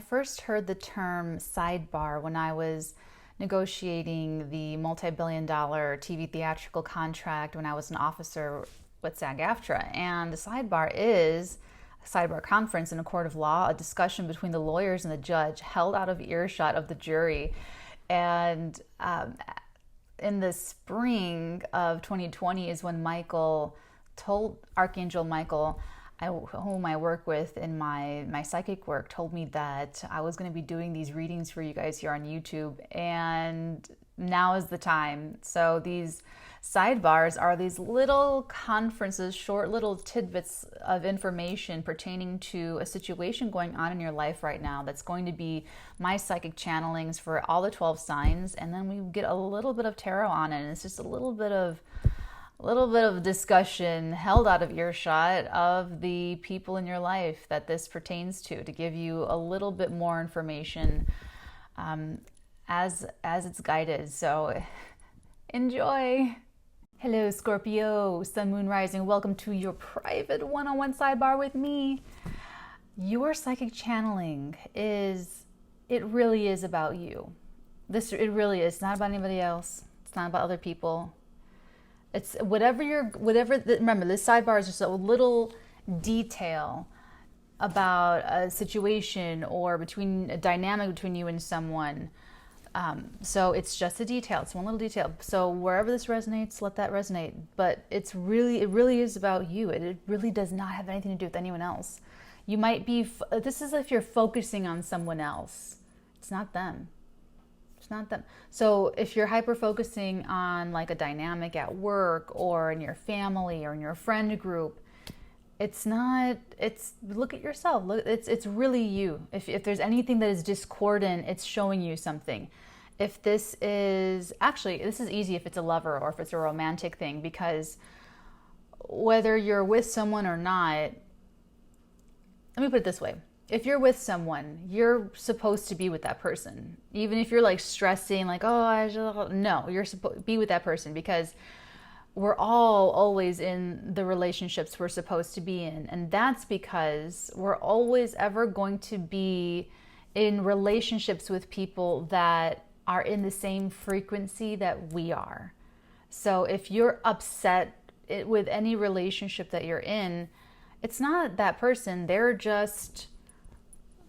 first heard the term sidebar when I was negotiating the multi-billion-dollar TV theatrical contract when I was an officer with SAG-AFTRA. And the sidebar is a sidebar conference in a court of law, a discussion between the lawyers and the judge held out of earshot of the jury. And in the spring of 2020 is when Michael told Archangel Michael, whom I work with in my psychic work, told me that I was going to be doing these readings for you guys here on YouTube, and now is the time. So these sidebars are these little conferences, short little tidbits of information pertaining to a situation going on in your life right now that's going to be my psychic channelings for all the 12 signs, and then we get a little bit of tarot on it, and it's just a little bit of discussion held out of earshot of the people in your life that this pertains to give you a little bit more information as it's guided. So enjoy. Hello, Scorpio, Sun, Moon, Rising. Welcome to your private one-on-one sidebar with me. Your psychic channeling it really is about you. It really is. It's not about anybody else. It's not about other people. It's remember, this sidebar is just a little detail about a situation or a dynamic between you and someone. So it's just a detail. It's one little detail. So wherever this resonates, let that resonate. But it really is about you. It really does not have anything to do with anyone else. You might be, this is if you're focusing on someone else. It's not them. It's not them. So if you're hyper focusing on like a dynamic at work or in your family or in your friend group, look at yourself. It's really you. If there's anything that is discordant, it's showing you something. If this is easy if it's a lover or if it's a romantic thing, because whether you're with someone or not, let me put it this way. If you're with someone, you're supposed to be with that person. Even if you're like stressing, like, no, you're supposed to be with that person, because we're all always in the relationships we're supposed to be in. And that's because we're always ever going to be in relationships with people that are in the same frequency that we are. So if you're upset with any relationship that you're in, it's not that person. They're just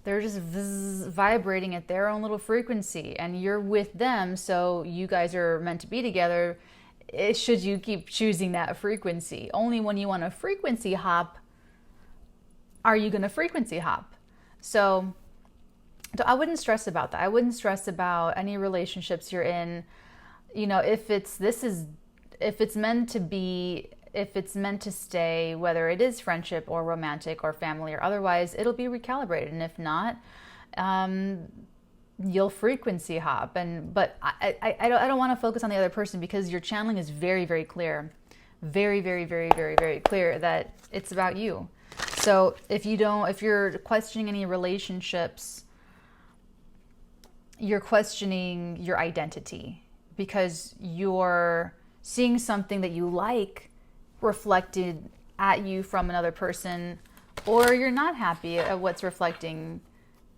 vibrating at their own little frequency, and you're with them, so you guys are meant to be together. Should you keep choosing that frequency? Only when you want to frequency hop are you going to frequency hop. So I wouldn't stress about that. I wouldn't stress about any relationships you're in. You know, if it's meant to be, if it's meant to stay, whether it is friendship or romantic or family or otherwise, it'll be recalibrated. And if not, you'll frequency hop. But I don't want to focus on the other person, because your channeling is very, very clear. Very, very, very, very, very clear that it's about you. So if you're questioning any relationships, you're questioning your identity, because you're seeing something that you like reflected at you from another person, or you're not happy at what's reflecting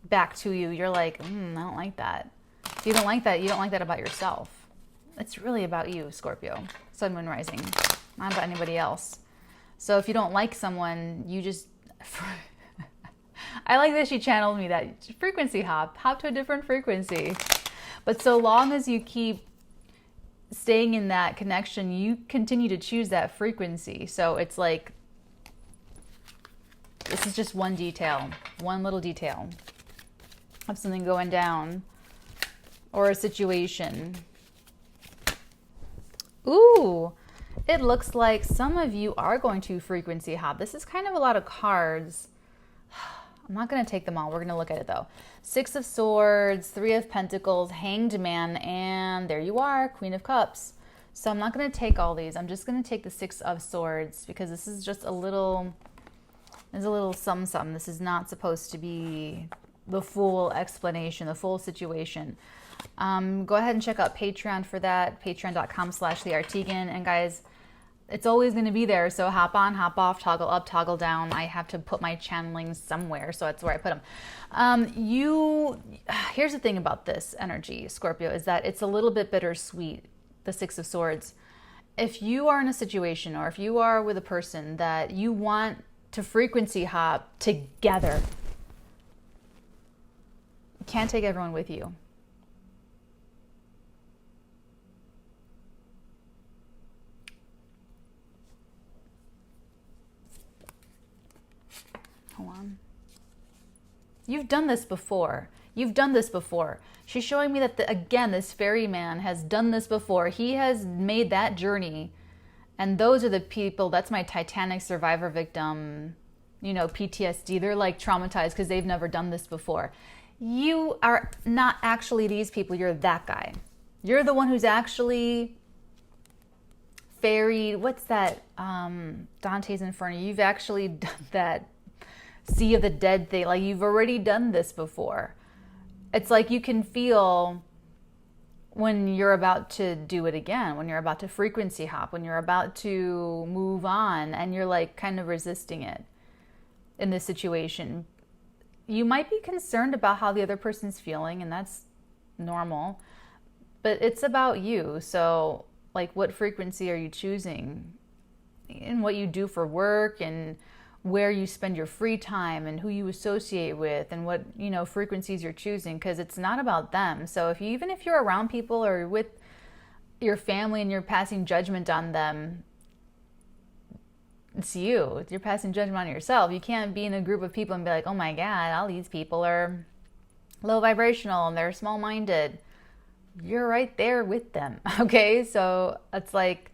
back to you. You're like, I don't like that. If you don't like that, you don't like that about yourself. It's really about you, Scorpio, Sun, Moon, Rising, not about anybody else. So if you don't like someone, you just I like that she channeled me that frequency hop to a different frequency. But so long as you keep staying in that connection, you continue to choose that frequency. So it's like, this is just one detail, one little detail of something going down or a situation. Ooh, it looks like some of you are going to frequency hop. This is kind of a lot of cards. I'm not going to take them all. We're going to look at it though. 6 of Swords, 3 of Pentacles, Hanged Man, and there you are, Queen of Cups. So I'm not going to take all these. I'm just going to take the 6 of Swords, because this is just there's a little sum. This is not supposed to be the full explanation, the full situation. Go ahead and check out Patreon for that, patreon.com/theartigan. And guys, It's always going to be there. So hop on, hop off, toggle up, toggle down. I have to put my channelings somewhere, so that's where I put them. Here's the thing about this energy, Scorpio, is that it's a little bit bittersweet, the Six of Swords. If you are in a situation, or if you are with a person that you want to frequency hop together, you can't take everyone with you. Hold on. You've done this before. You've done this before. She's showing me that, again, this ferryman has done this before. He has made that journey. And those are the people, that's my Titanic survivor victim, you know, PTSD. They're like traumatized because they've never done this before. You are not actually these people. You're that guy. You're the one who's actually ferried. What's that? Dante's Inferno. You've actually done that Sea of the Dead thing. Like, you've already done this before. It's like you can feel when you're about to do it again, when you're about to frequency hop, when you're about to move on, and you're like kind of resisting it in this situation. You might be concerned about how the other person's feeling, and that's normal, but it's about you. So like, what frequency are you choosing, and what you do for work, and where you spend your free time, and who you associate with, and what, you know, frequencies you're choosing, because it's not about them. So if you, even if you're around people or with your family and you're passing judgment on them, it's you. You're passing judgment on yourself. You can't be in a group of people and be like, oh my God, all these people are low vibrational and they're small-minded. You're right there with them, okay? So it's like,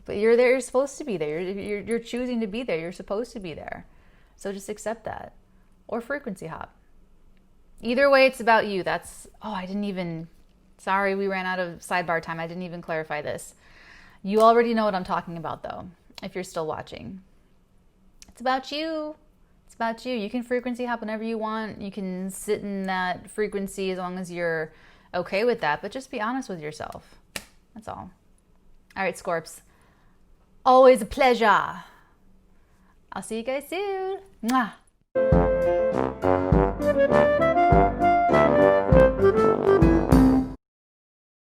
but you're there, you're supposed to be there. You're choosing to be there. You're supposed to be there. So just accept that. Or frequency hop. Either way, it's about you. That's, sorry, we ran out of sidebar time. I didn't even clarify this. You already know what I'm talking about, though, if you're still watching. It's about you. It's about you. You can frequency hop whenever you want. You can sit in that frequency as long as you're okay with that. But just be honest with yourself. That's all. All right, Scorps. Always a pleasure. I'll see you guys soon. Mwah.